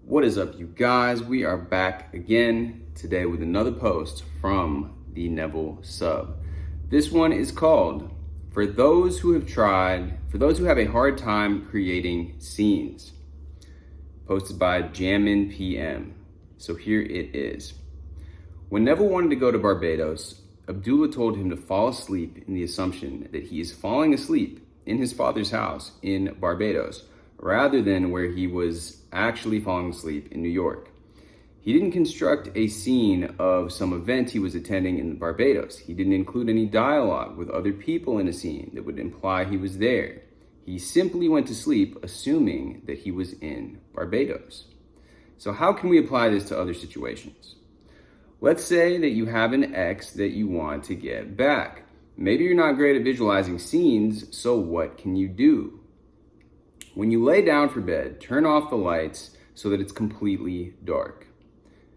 What is up, you guys? We are back again today with another post from the Neville sub. This one is called for those who have a hard time creating scenes, posted by Jammin PM. So here it is. When Neville wanted to go to Barbados, Abdullah told him to fall asleep in the assumption that he is falling asleep in his father's house in Barbados, rather than where he was actually falling asleep in New York. He didn't construct a scene of some event he was attending in Barbados. He didn't include any dialogue with other people in a scene that would imply he was there. He simply went to sleep assuming that he was in Barbados. So how can we apply this to other situations? Let's say that you have an ex that you want to get back. Maybe you're not great at visualizing scenes, so what can you do? When you lay down for bed, turn off the lights so that it's completely dark.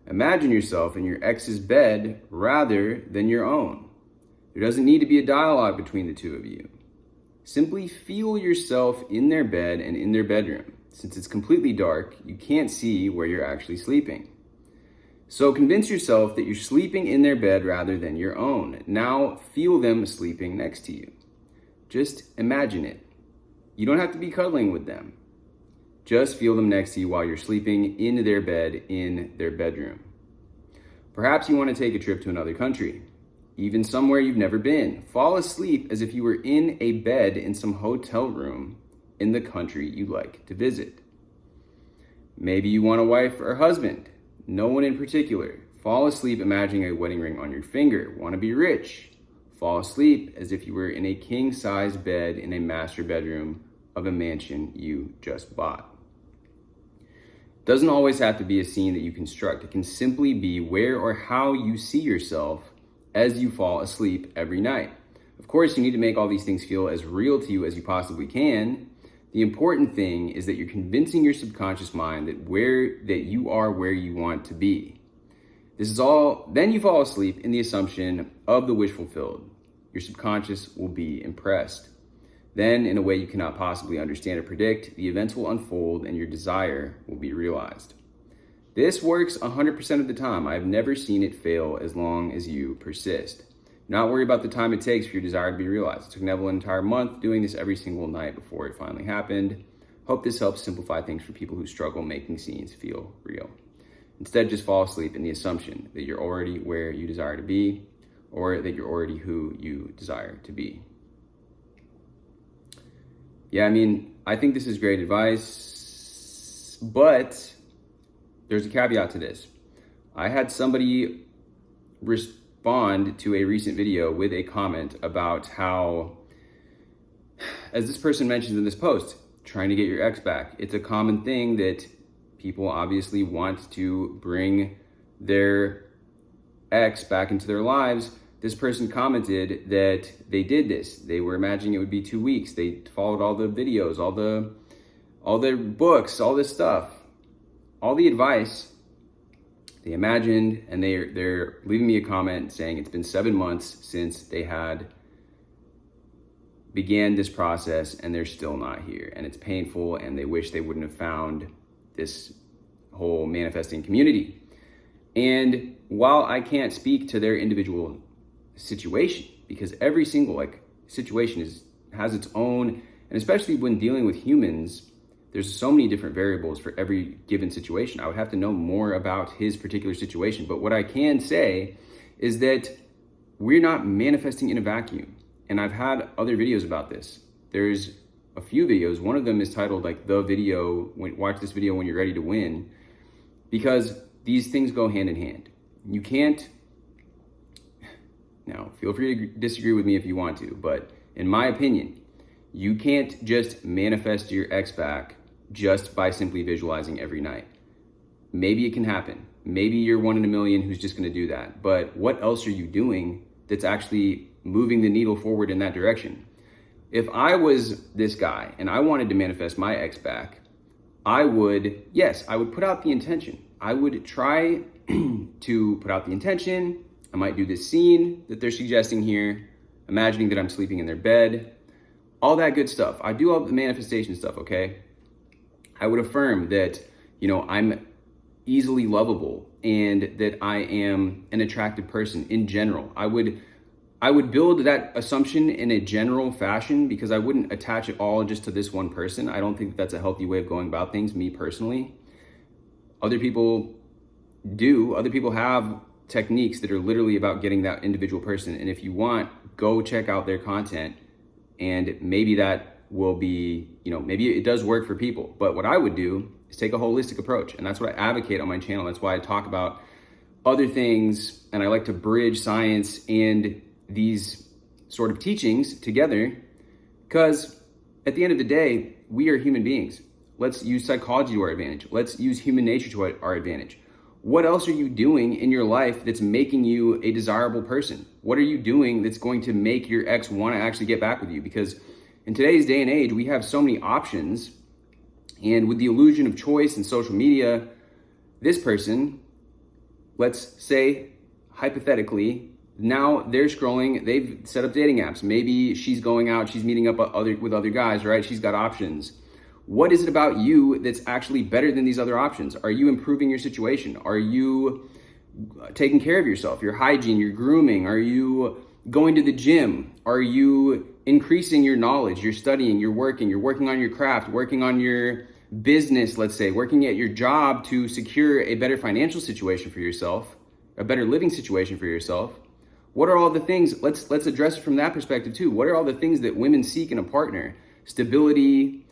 Imagine yourself in your ex's bed rather than your own. There doesn't need to be a dialogue between the two of you. Simply feel yourself in their bed and in their bedroom. Since it's completely dark, you can't see where you're actually sleeping. So convince yourself that you're sleeping in their bed rather than your own. Now feel them sleeping next to you. Just imagine it. You don't have to be cuddling with them. Just feel them next to you while you're sleeping in their bed in their bedroom. Perhaps you want to take a trip to another country, even somewhere you've never been. Fall asleep as if you were in a bed in some hotel room in the country you'd like to visit. Maybe you want a wife or husband, no one in particular. Fall asleep imagining a wedding ring on your finger. Want to be rich? Fall asleep as if you were in a king-size bed in a master bedroom of a mansion you just bought. Doesn't always have to be a scene that you construct. It can simply be where or how you see yourself as you fall asleep every night. Of course, you need to make all these things feel as real to you as you possibly can. The important thing is that you're convincing your subconscious mind that you are where you want to be. Then you fall asleep in the assumption of the wish fulfilled. Your subconscious will be impressed. Then, in a way you cannot possibly understand or predict, the events will unfold and your desire will be realized. This works 100% of the time. I've never seen it fail as long as you persist. Do not worry about the time it takes for your desire to be realized. It took Neville an entire month doing this every single night before it finally happened. Hope this helps simplify things for people who struggle making scenes feel real. Instead, just fall asleep in the assumption that you're already where you desire to be, or that you're already who you desire to be. Yeah, I think this is great advice, but there's a caveat to this. I had somebody respond to a recent video with a comment about how, as this person mentions in this post, trying to get your ex back. It's a common thing that people obviously want to bring their ex back into their lives. This person commented that they did this. They were imagining it would be 2 weeks. They followed all the videos, all the books, all this stuff, all the advice. They imagined, and they're leaving me a comment saying it's been 7 months since they began this process and they're still not here. And it's painful and they wish they wouldn't have found this whole manifesting community. And while I can't speak to their individual situation, because every single situation has its own, and especially when dealing with humans, there's so many different variables for every given situation. I would have to know more about his particular situation. But what I can say is that we're not manifesting in a vacuum. And I've had other videos about this. There's a few videos. One of them is titled the video, watch this video when you're ready to win, because these things go hand in hand. You can't, now feel free to disagree with me if you want to, but in my opinion, you can't just manifest your ex back just by simply visualizing every night. Maybe it can happen. Maybe you're 1 in a million who's just gonna do that. But what else are you doing that's actually moving the needle forward in that direction? If I was this guy and I wanted to manifest my ex back, I would put out the intention. I would try to put out the intention. I might do this scene that they're suggesting here, imagining that I'm sleeping in their bed, all that good stuff. I do all the manifestation stuff, okay? I would affirm that, I'm easily lovable and that I am an attractive person in general. I would build that assumption in a general fashion because I wouldn't attach it all just to this one person. I don't think that's a healthy way of going about things, me personally. Other people do. Other people have techniques that are literally about getting that individual person. And if you want, go check out their content, and maybe that will be, maybe it does work for people. But what I would do is take a holistic approach. And that's what I advocate on my channel. That's why I talk about other things, and I like to bridge science and these sort of teachings together, because at the end of the day, we are human beings. Let's use psychology to our advantage. Let's use human nature to our advantage. What else are you doing in your life that's making you a desirable person? What are you doing that's going to make your ex want to actually get back with you? Because in today's day and age, we have so many options. And with the illusion of choice and social media, this person, let's say hypothetically, now they're scrolling, they've set up dating apps. Maybe she's going out, she's meeting up with other guys, right? She's got options. What is it about you that's actually better than these other options? Are you improving your situation? Are you taking care of yourself, your hygiene, your grooming? Are you going to the gym? Are you increasing your knowledge? You're studying, you're working on your craft, working on your business, let's say, working at your job to secure a better financial situation for yourself, a better living situation for yourself. What are all the things, let's address it from that perspective too. What are all the things that women seek in a partner? Stability,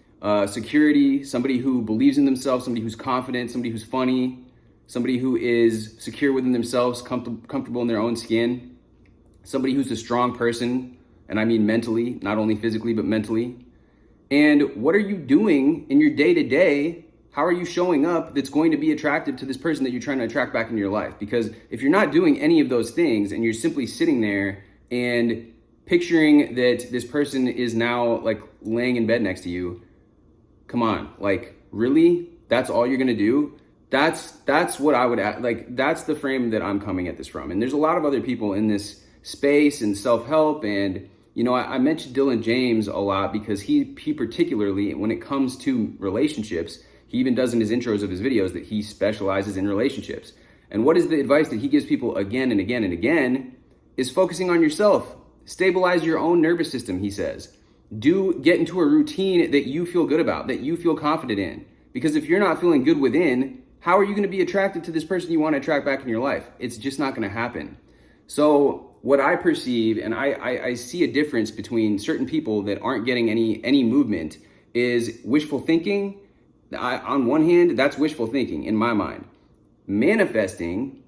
security, somebody who believes in themselves, somebody who's confident, somebody who's funny, somebody who is secure within themselves, comfortable in their own skin, somebody who's a strong person, and I mean mentally, not only physically, but mentally. And what are you doing in your day-to-day? How are you showing up that's going to be attractive to this person that you're trying to attract back into your life? Because if you're not doing any of those things and you're simply sitting there and picturing that this person is now like laying in bed next to you, come on, like really? That's all you're gonna do? That's what I would like. That's the frame that I'm coming at this from. And there's a lot of other people in this space and self-help, and I mentioned Dylan James a lot because he particularly, when it comes to relationships, he even does in his intros of his videos that he specializes in relationships. And what is the advice that he gives people again and again and again is focusing on yourself. Stabilize your own nervous system, he says. Get into a routine that you feel good about, that you feel confident in. Because if you're not feeling good within, how are you going to be attracted to this person you want to attract back in your life? It's just not going to happen. So what I perceive, and I see a difference between certain people that aren't getting any movement, is wishful thinking. On one hand, that's wishful thinking in my mind. Manifesting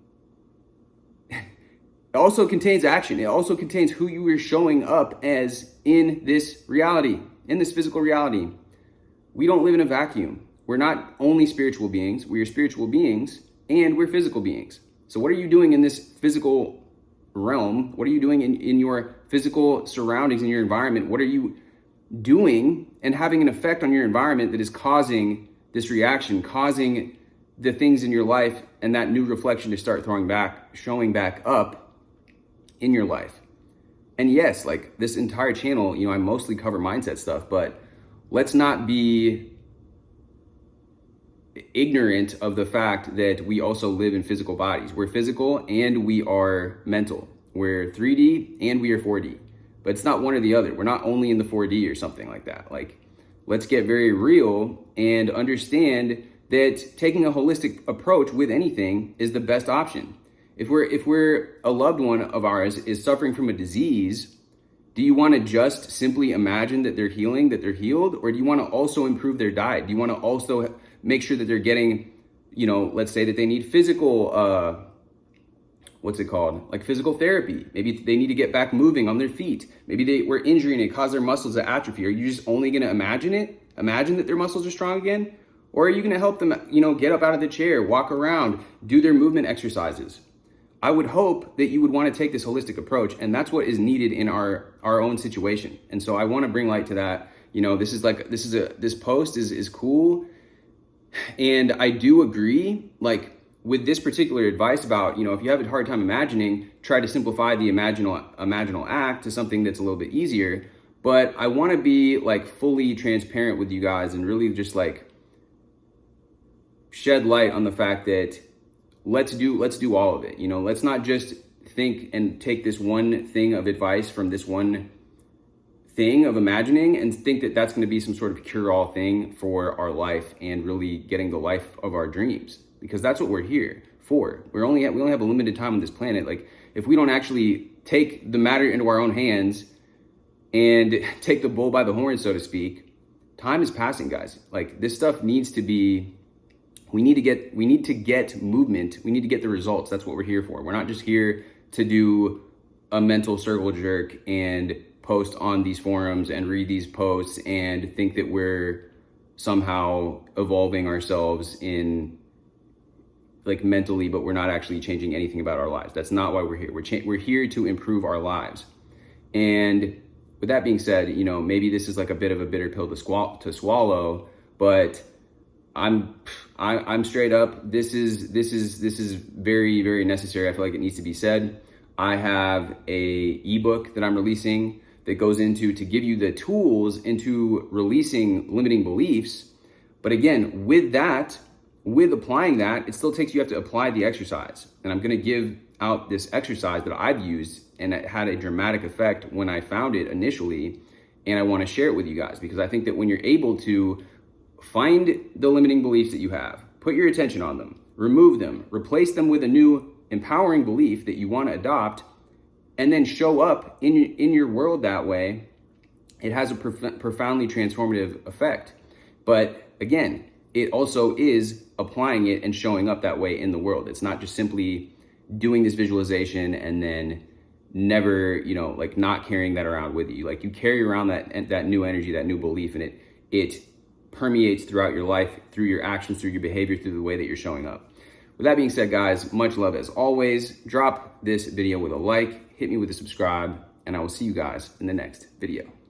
also contains action. It also contains who you are showing up as in this reality, in this physical reality. We don't live in a vacuum. We're not only spiritual beings, we are spiritual beings, and we're physical beings. So what are you doing in this physical realm? What are you doing in your physical surroundings, in your environment? What are you doing and having an effect on your environment that is causing this reaction, causing the things in your life and that new reflection to start showing back up in your life? And yes, like this entire channel, I mostly cover mindset stuff, but let's not be ignorant of the fact that we also live in physical bodies. We're physical and we are mental. We're 3D and we are 4D, but it's not one or the other. We're not only in the 4D or something like that. Like, let's get very real and understand that taking a holistic approach with anything is the best option. If we're a loved one of ours is suffering from a disease, do you want to just simply imagine that they're healing, that they're healed? Or do you want to also improve their diet? Do you want to also make sure that they're getting, let's say that they need physical, like physical therapy. Maybe they need to get back moving on their feet. Maybe they were injured and it caused their muscles to atrophy. Are you just only going to imagine that their muscles are strong again? Or are you going to help them, get up out of the chair, walk around, do their movement exercises? I would hope that you would want to take this holistic approach, and that's what is needed in our own situation. And so I want to bring light to that. This post is cool. And I do agree, like with this particular advice about, if you have a hard time imagining, try to simplify the imaginal act to something that's a little bit easier. But I want to be like fully transparent with you guys and really just like shed light on the fact that let's do all of it. You know, let's not just think and take this one thing of advice from this one thing of imagining and think that that's going to be some sort of cure-all thing for our life and really getting the life of our dreams, because that's what we're here for. We only have a limited time on this planet. Like, if we don't actually take the matter into our own hands and take the bull by the horn, so to speak, time is passing, guys. Like, this stuff needs to be, we need to get movement. We need to get the results. That's what we're here for. We're not just here to do a mental circle jerk and post on these forums and read these posts and think that we're somehow evolving ourselves in, like, mentally, but we're not actually changing anything about our lives. That's not why we're here. We're here to improve our lives. And with that being said, you know, maybe this is like a bit of a bitter pill to swallow, but I'm straight up. This is very, very necessary. I feel like it needs to be said. I have a ebook that I'm releasing that goes into to give you the tools into releasing limiting beliefs. But again, with applying that, it still takes, you have to apply the exercise. And I'm going to give out this exercise that I've used, and it had a dramatic effect when I found it initially. And I want to share it with you guys, because I think that when you're able to find the limiting beliefs that you have, put your attention on them, remove them, replace them with a new empowering belief that you want to adopt, and then show up in your world that way, it has a profoundly transformative effect. But again, it also is applying it and showing up that way in the world. It's not just simply doing this visualization and then never, you know, like, not carrying that around with you. Like, you carry around that new energy, that new belief, and it permeates throughout your life, through your actions, through your behavior, through the way that you're showing up. With that being said, guys, much love as always. Drop this video with a like, hit me with a subscribe, and I will see you guys in the next video.